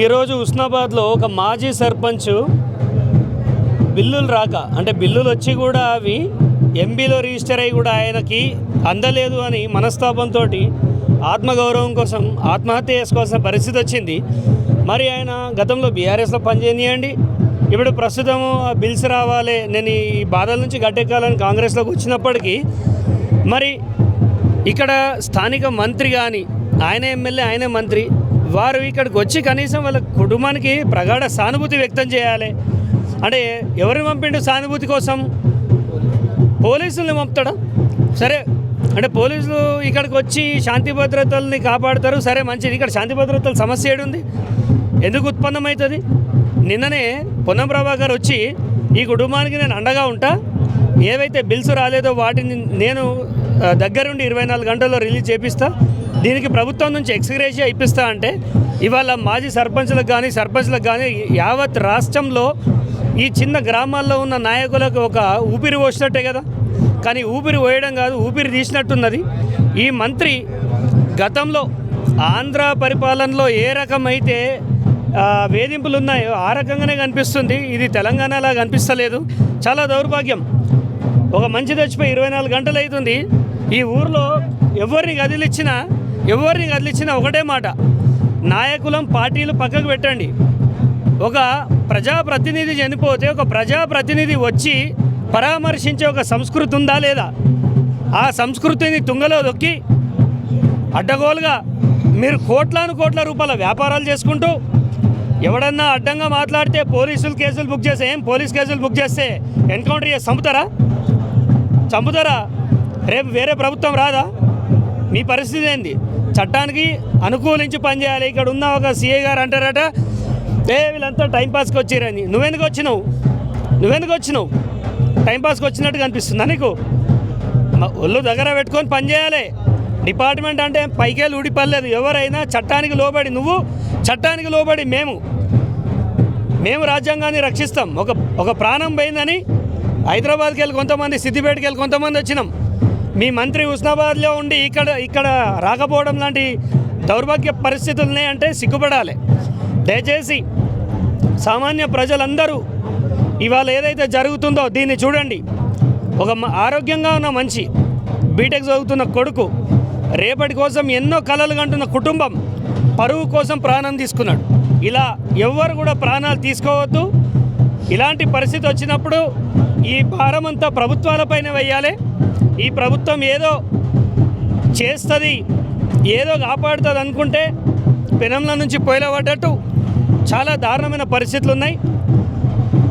ఈరోజు హుస్నాబాద్లో ఒక మాజీ సర్పంచ్ బిల్లులు రాక అంటే బిల్లులు వచ్చి కూడా అవి ఎంబీలో రిజిస్టర్ అయ్యి కూడా ఆయనకి అందలేదు అని మనస్తాపంతో ఆత్మగౌరవం కోసం ఆత్మహత్య చేసుకోవాల్సిన పరిస్థితి వచ్చింది. మరి ఆయన గతంలో బీఆర్ఎస్లో పనిచేయనియండి, ఇప్పుడు ప్రస్తుతం బిల్స్ రావాలి, నేను ఈ బాధల నుంచి గట్టెక్కాలని కాంగ్రెస్లోకి వచ్చినప్పటికీ మరి ఇక్కడ స్థానిక మంత్రి కానీ ఆయన ఎమ్మెల్యే ఆయనే మంత్రి వారు ఇక్కడికి వచ్చి కనీసం వాళ్ళ కుటుంబానికి ప్రగాఢ సానుభూతి వ్యక్తం చేయాలి. అంటే ఎవరిని పంపిండు సానుభూతి కోసం? పోలీసుల్ని పంపుతాడా? సరే, అంటే పోలీసులు ఇక్కడికి వచ్చి శాంతి భద్రతల్ని కాపాడుతారు, సరే మంచిది. ఇక్కడ శాంతి భద్రతల సమస్య ఏడుంది? ఎందుకు ఉత్పన్నమవుతుంది? నిన్ననే పొన్నం ప్రభాకర్ వచ్చి ఈ కుటుంబానికి నేను అండగా ఉంటా, ఏవైతే బిల్స్ రాలేదో వాటిని నేను దగ్గరుండి 24 గంటల్లో రిలీజ్ చేపిస్తా, దీనికి ప్రభుత్వం నుంచి ఎక్స్గ్రేషియా ఇప్పిస్తా అంటే ఇవాళ మాజీ సర్పంచ్లకు కానీ యావత్ రాష్ట్రంలో ఈ చిన్న గ్రామాల్లో ఉన్న నాయకులకు ఒక ఊపిరి పోసినట్టే కదా. కానీ ఊపిరి పోయడం కాదు, ఊపిరి తీసినట్టున్నది. ఈ మంత్రి గతంలో ఆంధ్ర పరిపాలనలో ఏ రకమైతే వేధింపులు ఉన్నాయో ఆ రకంగానే కనిపిస్తుంది. ఇది తెలంగాణలా కనిపిస్తలేదు. చాలా దౌర్భాగ్యం. ఒక మంచి తెచ్చిపోయి 24 గంటలు అవుతుంది. ఈ ఊర్లో ఎవరిని కదిలిచ్చినా ఒకటే మాట, నాయకులం పార్టీలు పక్కకు పెట్టండి. ఒక ప్రజాప్రతినిధి చనిపోతే ఒక ప్రజాప్రతినిధి వచ్చి పరామర్శించే ఒక సంస్కృతి ఉందా లేదా? ఆ సంస్కృతిని తుంగలో దొక్కి అడ్డగోలుగా మీరు కోట్ల రూపాయల వ్యాపారాలు చేసుకుంటూ ఎవడన్నా అడ్డంగా మాట్లాడితే పోలీస్ కేసులు బుక్ చేస్తే ఎన్కౌంటర్ చేసి చంపుతారా? రేపు వేరే ప్రభుత్వం రాదా? మీ పరిస్థితి ఏంది? చట్టానికి అనుకూలించి పనిచేయాలి. ఇక్కడ ఉన్న ఒక సీఏ గారు అంటారట, వీళ్ళంతా టైంపాస్కి వచ్చిరని. నువ్వెందుకు వచ్చినావు? టైంపాస్కి వచ్చినట్టు కనిపిస్తుందా నీకు? ఒళ్ళు దగ్గర పెట్టుకొని పనిచేయాలి. డిపార్ట్మెంట్ అంటే పైకేళ్ళు ఊడిపడలేదు. ఎవరైనా చట్టానికి లోబడి, నువ్వు చట్టానికి లోబడి, మేము రాజ్యాంగాన్ని రక్షిస్తాం. ఒక ప్రాణం పోయిందని హైదరాబాద్కి వెళ్ళి కొంతమంది, సిద్దిపేటకి వెళ్ళి కొంతమంది వచ్చినాం. మీ మంత్రి హుస్నాబాద్లో ఉండి ఇక్కడ రాకపోవడం లాంటి దౌర్భాగ్య పరిస్థితులు ఉన్నాయంటే సిగ్గుపడాలి. దయచేసి సామాన్య ప్రజలందరూ ఇవాళ ఏదైతే జరుగుతుందో దీన్ని చూడండి. ఒక ఆరోగ్యంగా ఉన్న మనిషి, బీటెక్ చదువుతున్న కొడుకు, రేపటి కోసం ఎన్నో కలలు కంటున్న కుటుంబం పరువు కోసం ప్రాణం తీసుకున్నాడు. ఇలా ఎవ్వరు కూడా ప్రాణాలు తీసుకోవద్దు. ఇలాంటి పరిస్థితి వచ్చినప్పుడు ఈ భారం అంతా ప్రభుత్వాలపైన వేయాలి. ఈ ప్రభుత్వం ఏదో చేస్తుంది, ఏదో కాపాడుతుంది అనుకుంటే పెనంల నుంచి పొయ్యిలో పడ్డట్టు చాలా దారుణమైన పరిస్థితులు ఉన్నాయి.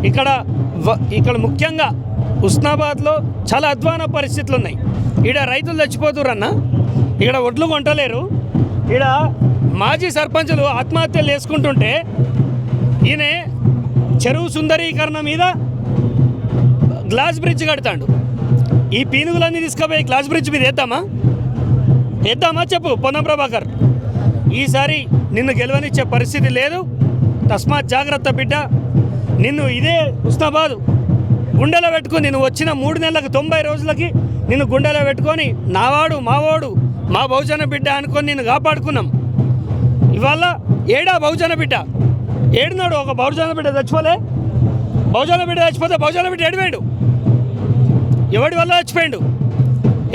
ఇక్కడ ముఖ్యంగా హుస్నాబాద్లో చాలా అధ్వాన పరిస్థితులు ఉన్నాయి. ఇక్కడ రైతులు చచ్చిపోతురన్న, ఇక్కడ ఒడ్లు కొంటలేరు. ఇక్కడ మాజీ సర్పంచులు ఆత్మహత్యలు చేసుకుంటుంటే ఈయన చెరువు సుందరీకరణ మీద గ్లాస్ బ్రిడ్జ్ కడతాడు. ఈ పీనుగులన్నీ తీసుకుపోయి గ్లాస్ బ్రిడ్జ్ మీద వేద్దామా చెప్పు పొన్నం ప్రభాకర్. ఈసారి నిన్ను గెలవనిచ్చే పరిస్థితి లేదు. తస్మాత్ జాగ్రత్త బిడ్డ. నిన్ను ఇదే హుస్నాబాద్ గుండెలో పెట్టుకుని, నిన్ను వచ్చిన 3 నెలలకు 90 రోజులకి నిన్ను గుండెలో పెట్టుకొని మావాడు మా బహుజన బిడ్డ అనుకొని నిన్ను కాపాడుకున్నాం. ఇవాళ ఏడా బహుజన బిడ్డ? ఏడున్నాడు? ఒక బహుజన బిడ్డ చచ్చిపోతే బహుజన బిడ్డ ఏడిపోయాడు? ఎవడి వల్ల చచ్చిపోయాడు?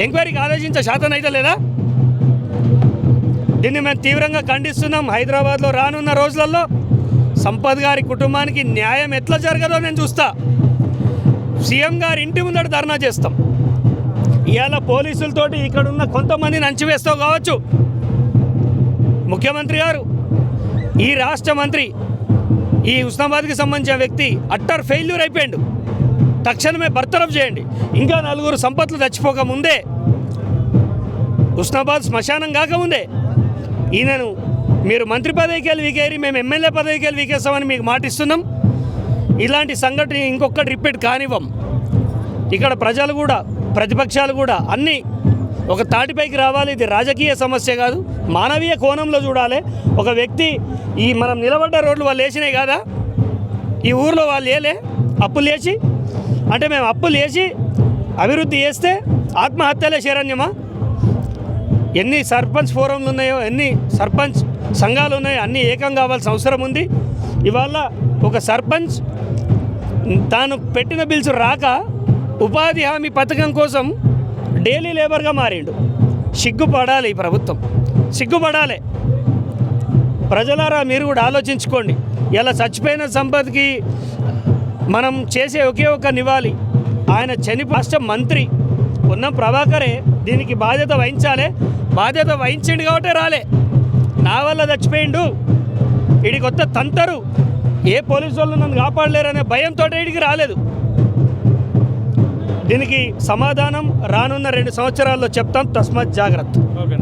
ఎంక్వైరీకి ఆలోచించే శాతం అయితే లేదా? దీన్ని మేము తీవ్రంగా ఖండిస్తున్నాం. హైదరాబాద్లో రానున్న రోజులలో సంపత్ గారి కుటుంబానికి న్యాయం ఎట్లా జరగదో నేను చూస్తా. సీఎం గారి ఇంటి ముందట ధర్నా చేస్తాం. ఇవాళ పోలీసులతోటి ఇక్కడున్న కొంతమందిని అంచివేస్తావు కావచ్చు. ముఖ్యమంత్రి గారు, ఈ రాష్ట్ర మంత్రి, ఈ హుస్నాబాద్కి సంబంధించిన వ్యక్తి అట్టర్ ఫెయిల్యూర్ అయిపోయాడు. తక్షణమే బర్తరఫ్ చేయండి. ఇంకా 4 సంపత్తులు చచ్చిపోక ముందే, హుస్నాబాద్ శ్మశానం కాకముందే ఈయనను మీరు మంత్రి పదవికి వెళ్ళి వీకేరి, మేము ఎమ్మెల్యే పదవికి వెళ్ళి వీకేస్తామని మీకు మాటిస్తున్నాం. ఇలాంటి సంఘటన ఇంకొకటి రిపీట్ కానివ్వం. ఇక్కడ ప్రజలు కూడా, ప్రతిపక్షాలు కూడా అన్నీ ఒక తాటిపైకి రావాలి. ఇది రాజకీయ సమస్య కాదు, మానవీయ కోణంలో చూడాలి. ఒక వ్యక్తి, ఈ మనం నిలబడ్డ రోడ్లు వాళ్ళు వేసినాయి కదా, ఈ ఊర్లో వాళ్ళు అప్పులు వేసి, అంటే మేము అప్పులు వేసి అభివృద్ధి చేస్తే ఆత్మహత్యలే శరణ్యమా? ఎన్ని సర్పంచ్ ఫోరంలు ఉన్నాయో, ఎన్ని సర్పంచ్ సంఘాలు ఉన్నాయి, అన్నీ ఏకం కావాల్సిన అవసరం ఉంది. ఇవాళ ఒక సర్పంచ్ తాను పెట్టిన బిల్స్ రాక ఉపాధి హామీ పథకం కోసం డైలీ లేబర్గా మారిండు. సిగ్గుపడాలి ఈ ప్రభుత్వం, సిగ్గుపడాలి. ప్రజలారా మీరు కూడా ఆలోచించుకోండి. ఇలా చచ్చిపోయిన సంపత్కి మనం చేసే ఒకే ఒక నివాళి, ఆయన రాష్ట్ర మంత్రి పొన్నం ప్రభాకరే దీనికి బాధ్యత వహించాలి. బాధ్యత వహించిండు కాబట్టి రాలే, నా వల్ల చచ్చిపోయిండు, వీడికి కొత్త తంతరు, ఏ పోలీసు వాళ్ళు నన్ను కాపాడలేరనే భయంతో వీడికి రాలేదు. దీనికి సమాధానం రానున్న 2 సంవత్సరాల్లో చెప్తాం. తస్మాత్ జాగ్రత్త. ఓకే.